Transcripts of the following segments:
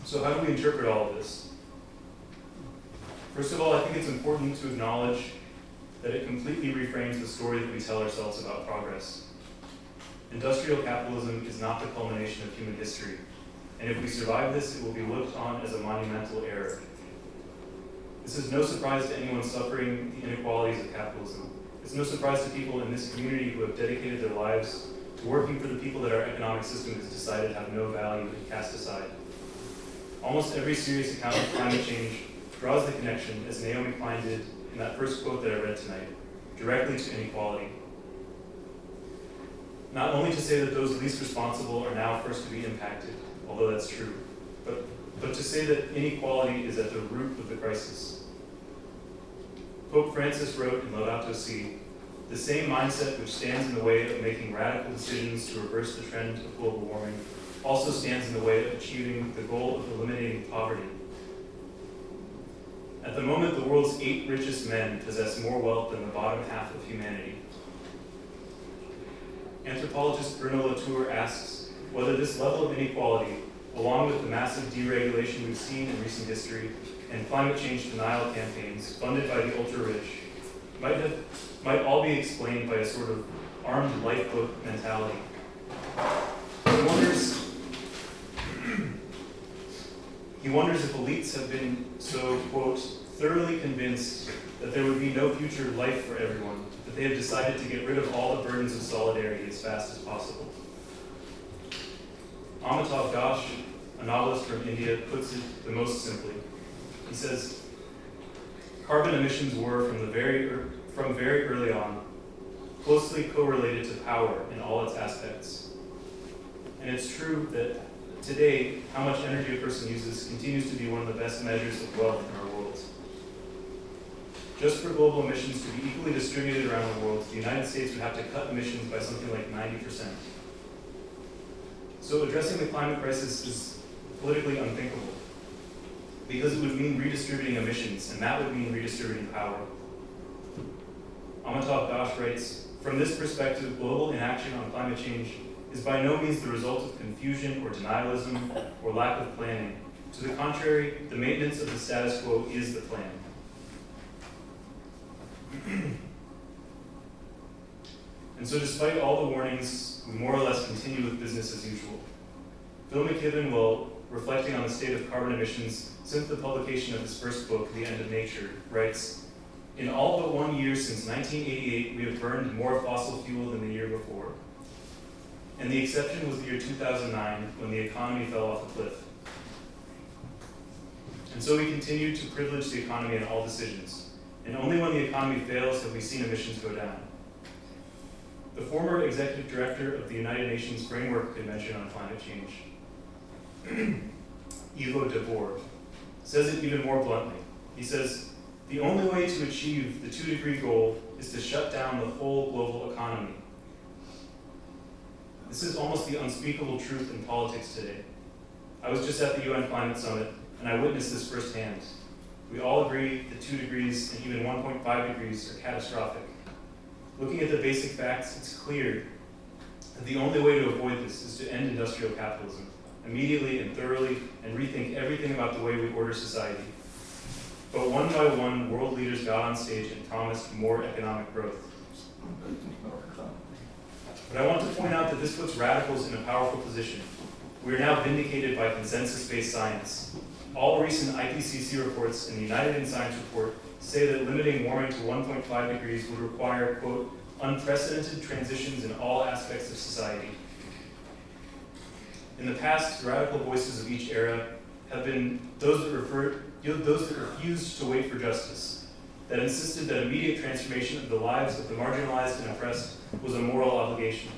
So how do we interpret all of this? First of all, I think it's important to acknowledge that it completely reframes the story that we tell ourselves about progress. Industrial capitalism is not the culmination of human history, and if we survive this, it will be looked on as a monumental error. This is no surprise to anyone suffering the inequalities of capitalism. It's no surprise to people in this community who have dedicated their lives to working for the people that our economic system has decided have no value and cast aside. Almost every serious account of climate change draws the connection, as Naomi Klein did in that first quote that I read tonight, directly to inequality. Not only to say that those least responsible are now first to be impacted, although that's true, but to say that inequality is at the root of the crisis. Pope Francis wrote in Laudato Si, "The same mindset which stands in the way of making radical decisions to reverse the trend of global warming also stands in the way of achieving the goal of eliminating poverty." At the moment, the world's 8 richest men possess more wealth than the bottom half of humanity. Anthropologist Bruno Latour asks whether this level of inequality, along with the massive deregulation we've seen in recent history and climate change denial campaigns funded by the ultra-rich, might all be explained by a sort of armed lifeboat mentality. He wonders if elites have been so, quote, thoroughly convinced that there would be no future life for everyone, that they have decided to get rid of all the burdens of solidarity as fast as possible. Amitav Ghosh, a novelist from India, puts it the most simply. He says, carbon emissions were, from very early on, closely correlated to power in all its aspects. And it's true that today, how much energy a person uses continues to be one of the best measures of wealth in our world. Just for global emissions to be equally distributed around the world, the United States would have to cut emissions by something like 90%. So addressing the climate crisis is politically unthinkable, because it would mean redistributing emissions, and that would mean redistributing power. Amitav Ghosh writes, "From this perspective, global inaction on climate change is by no means the result of confusion or denialism or lack of planning. To the contrary, the maintenance of the status quo is the plan." And so despite all the warnings, we more or less continue with business as usual. Phil McKibben, while reflecting on the state of carbon emissions since the publication of his first book, The End of Nature, writes, "In all but 1 year since 1988, we have burned more fossil fuel than the year before. And the exception was the year 2009, when the economy fell off a cliff. And so we continue to privilege the economy in all decisions. And only when the economy fails have we seen emissions go down." The former executive director of the United Nations Framework Convention on Climate Change, Ivo de Boer, says it even more bluntly. He says, "The only way to achieve the 2-degree goal is to shut down the whole global economy." This is almost the unspeakable truth in politics today. I was just at the UN Climate Summit, and I witnessed this firsthand. We all agree that 2 degrees and even 1.5 degrees are catastrophic. Looking at the basic facts, it's clear that the only way to avoid this is to end industrial capitalism, immediately and thoroughly, and rethink everything about the way we order society. But one by one, world leaders got on stage and promised more economic growth. But I want to point out that this puts radicals in a powerful position. We are now vindicated by consensus-based science. All recent IPCC reports and the United in Science report say that limiting warming to 1.5 degrees would require, quote, unprecedented transitions in all aspects of society. In the past, the radical voices of each era have been those that refused to wait for justice, that insisted that immediate transformation of the lives of the marginalized and oppressed was a moral obligation.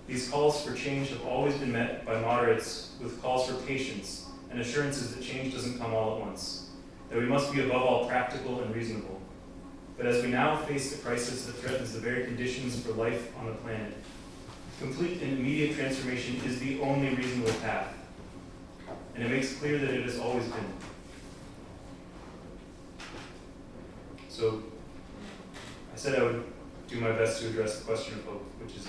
These calls for change have always been met by moderates with calls for patience and assurances that change doesn't come all at once, that we must be above all practical and reasonable. But as we now face the crisis that threatens the very conditions for life on the planet, complete and immediate transformation is the only reasonable path, and it makes clear that it has always been. So, I said I would do my best to address the question of hope, which is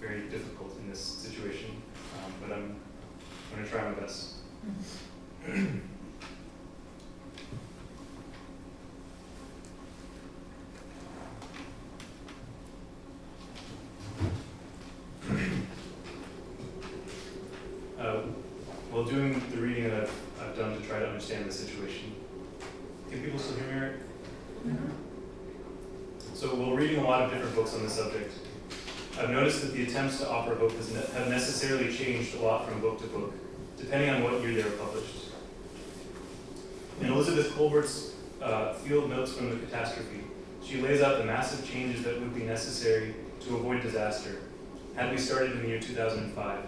very difficult in this situation, but I'm going to try my best. While doing the reading that I've done to try to understand the situation, can people still hear me right? Mm-hmm. So while reading a lot of different books on the subject, I've noticed that the attempts to offer hope have necessarily changed a lot from book to book, depending on what year they were published. In Elizabeth Colbert's Field Notes from the Catastrophe, she lays out the massive changes that would be necessary to avoid disaster had we started in the year 2005.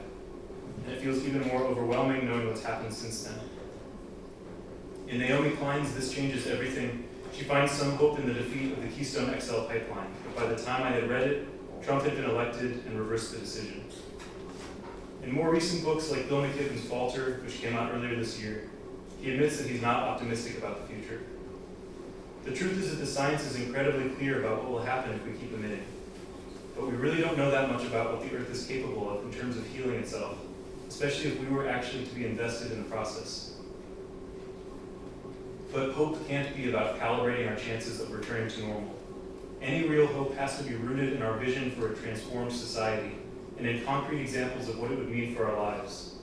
And it feels even more overwhelming knowing what's happened since then. In Naomi Klein's This Changes Everything, she finds some hope in the defeat of the Keystone XL pipeline, but by the time I had read it, Trump had been elected and reversed the decision. In more recent books like Bill McKibben's Falter, which came out earlier this year, he admits that he's not optimistic about the future. The truth is that the science is incredibly clear about what will happen if we keep emitting, but we really don't know that much about what the Earth is capable of in terms of healing itself, especially if we were actually to be invested in the process. But hope can't be about calibrating our chances of returning to normal. Any real hope has to be rooted in our vision for a transformed society and in concrete examples of what it would mean for our lives.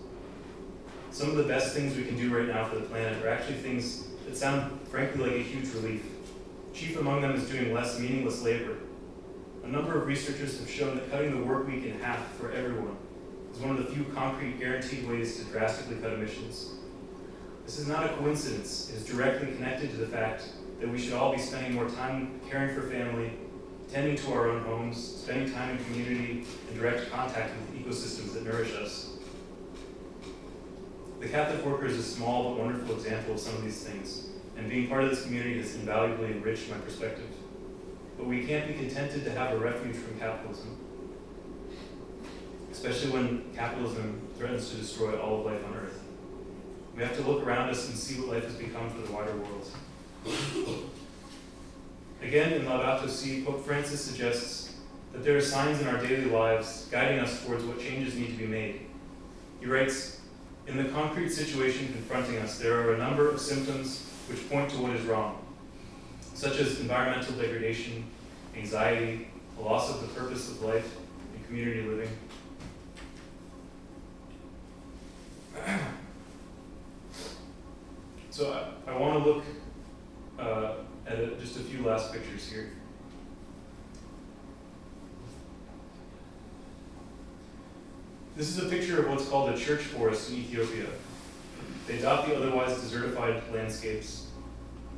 Some of the best things we can do right now for the planet are actually things that sound, frankly, like a huge relief. Chief among them is doing less meaningless labor. A number of researchers have shown that cutting the work week in half for everyone is one of the few concrete guaranteed ways to drastically cut emissions. This is not a coincidence. It is directly connected to the fact that we should all be spending more time caring for family, tending to our own homes, spending time in community, and direct contact with ecosystems that nourish us. The Catholic Worker is a small but wonderful example of some of these things, and being part of this community has invaluably enriched my perspective. But we can't be contented to have a refuge from capitalism, especially when capitalism threatens to destroy all of life on Earth. We have to look around us and see what life has become for the wider world. Again, in Laudato Si', Pope Francis suggests that there are signs in our daily lives guiding us towards what changes need to be made. He writes, "In the concrete situation confronting us, there are a number of symptoms which point to what is wrong, such as environmental degradation, anxiety, a loss of the purpose of life, and community living." So I want to look at just a few last pictures here. This is a picture of what's called a church forest in Ethiopia. They dot the otherwise desertified landscapes,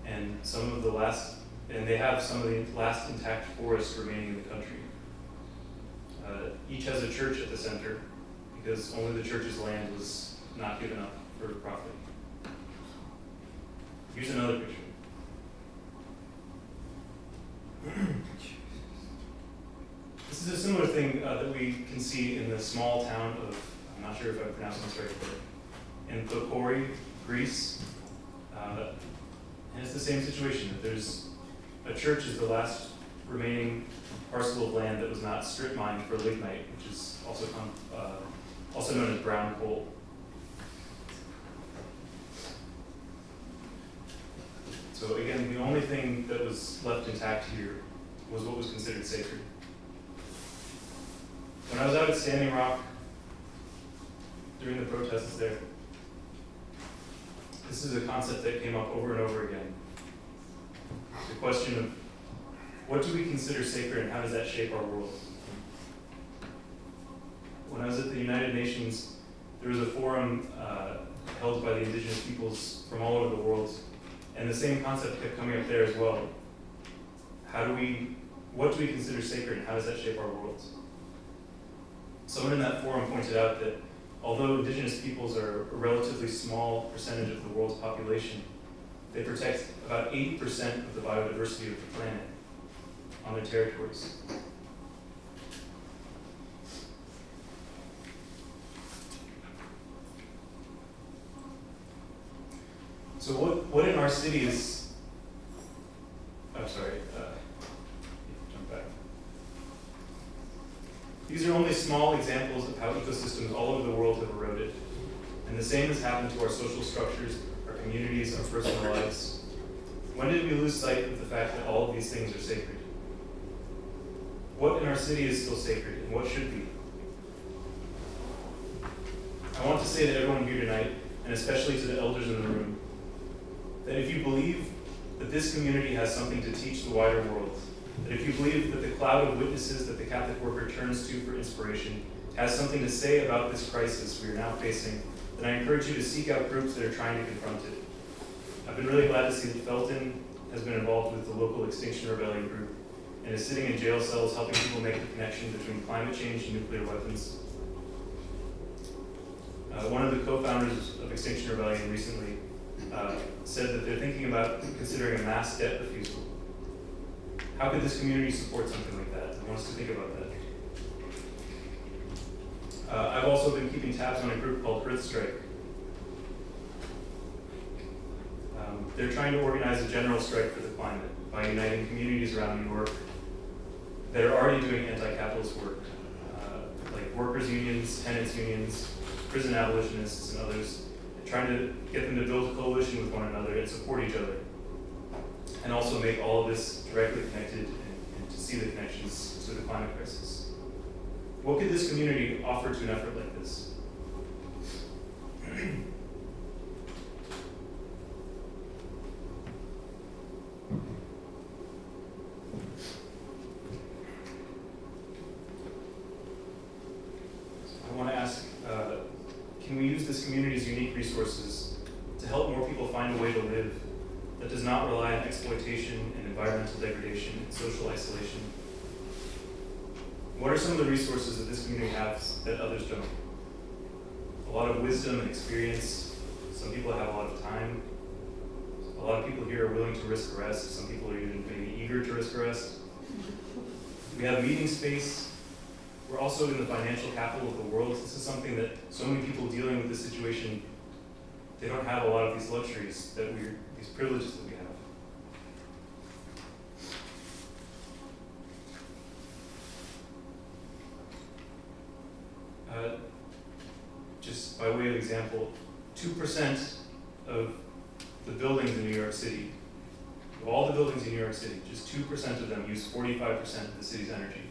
and they have some of the last intact forests remaining in the country. Each has a church at the center, because only the church's land was not given up for profit. Here's another picture. This is a similar thing that we can see in the small town of, I'm not sure if I'm pronouncing this right, but in Thokori, Greece. And it's the same situation, that there's a church is the last remaining parcel of land that was not strip mined for lignite, which is also known as brown coal. So again, the only thing that was left intact here was what was considered sacred. When I was out at Standing Rock during the protests there, this is a concept that came up over and over again. The question of what do we consider sacred and how does that shape our world? When I was at the United Nations, there was a forum held by the indigenous peoples from all over the world, and the same concept kept coming up there as well. What do we consider sacred and how does that shape our world? Someone in that forum pointed out that although indigenous peoples are a relatively small percentage of the world's population, they protect about 80% of the biodiversity of the planet on their territories. So what in our city is, I'm sorry, jump back. These are only small examples of how ecosystems all over the world have eroded. And the same has happened to our social structures, our communities, our personal lives. When did we lose sight of the fact that all of these things are sacred? What in our city is still sacred, and what should be? I want to say to everyone here tonight, and especially to the elders in the room, that if you believe that this community has something to teach the wider world, that if you believe that the cloud of witnesses that the Catholic worker turns to for inspiration has something to say about this crisis we are now facing, then I encourage you to seek out groups that are trying to confront it. I've been really glad to see that Felton has been involved with the local Extinction Rebellion group and is sitting in jail cells helping people make the connection between climate change and nuclear weapons. One of the co-founders of Extinction Rebellion recently said that they're thinking about considering a mass debt refusal. How could this community support something like that? I want us to think about that. I've also been keeping tabs on a group called Earth Strike. They're trying to organize a general strike for the climate by uniting communities around New York that are already doing anti-capitalist work, like workers' unions, tenants' unions, prison abolitionists, and others, trying to get them to build a coalition with one another and support each other, and also make all of this directly connected and to see the connections to the climate crisis. What could this community offer to an effort like this? I want to ask, can we use this community's unique resources to help more people find a way to live that does not rely on exploitation and environmental degradation and social isolation? What are some of the resources that this community has that others don't? A lot of wisdom and experience. Some people have a lot of time. A lot of people here are willing to risk arrest. Some people are even maybe eager to risk arrest. We have meeting space. We're also in the financial capital of the world. This is something that so many people dealing with this situation, they don't have a lot of these luxuries, these privileges that we have. Just by way of example, 2% of the buildings in New York City, of all the buildings in New York City, just 2% of them use 45% of the city's energy.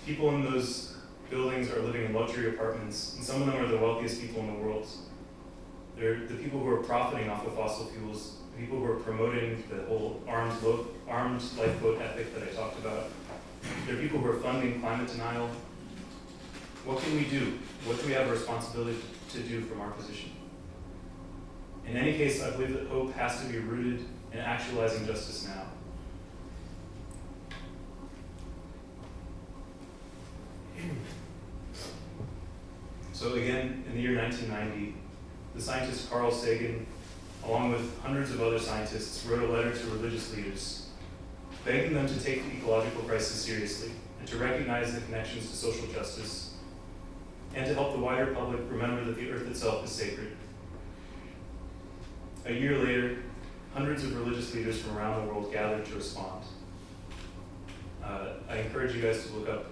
People in those buildings are living in luxury apartments, and some of them are the wealthiest people in the world. They're the people who are profiting off of fossil fuels, the people who are promoting the whole armed lifeboat ethic that I talked about. They're people who are funding climate denial. What can we do? What do we have a responsibility to do from our position? In any case, I believe that hope has to be rooted in actualizing justice now. So again, in the year 1990, the scientist Carl Sagan, along with hundreds of other scientists, wrote a letter to religious leaders, begging them to take the ecological crisis seriously and to recognize the connections to social justice, and to help the wider public remember that the earth itself is sacred. A year later, hundreds of religious leaders from around the world gathered to respond. I encourage you guys to look up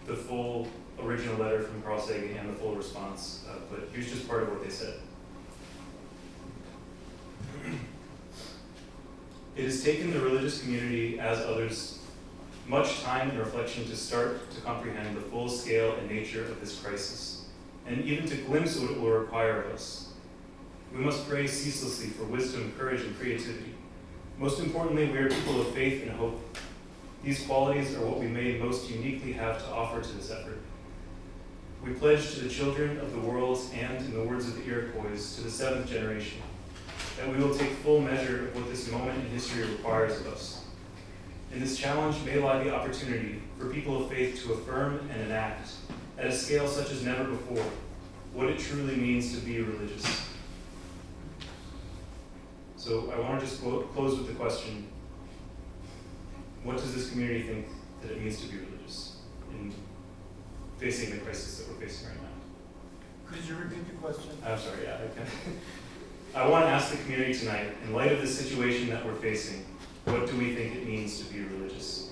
the full original letter from Carl Sagan and the full response, but here's just part of what they said. It has taken the religious community, as others, much time and reflection to start to comprehend the full scale and nature of this crisis, and even to glimpse what it will require of us. We must pray ceaselessly for wisdom, courage, and creativity. Most importantly, we are people of faith and hope. These qualities are what we may most uniquely have to offer to this effort. We pledge to the children of the world and, in the words of the Iroquois, to the seventh generation, that we will take full measure of what this moment in history requires of us. In this challenge may lie the opportunity for people of faith to affirm and enact, at a scale such as never before, what it truly means to be religious. So I want to just close with the question, what does this community think that it means to be religious in facing the crisis that we're facing right now? Could you repeat the question? I'm sorry, yeah. I want to ask the community tonight, in light of the situation that we're facing, what do we think it means to be religious?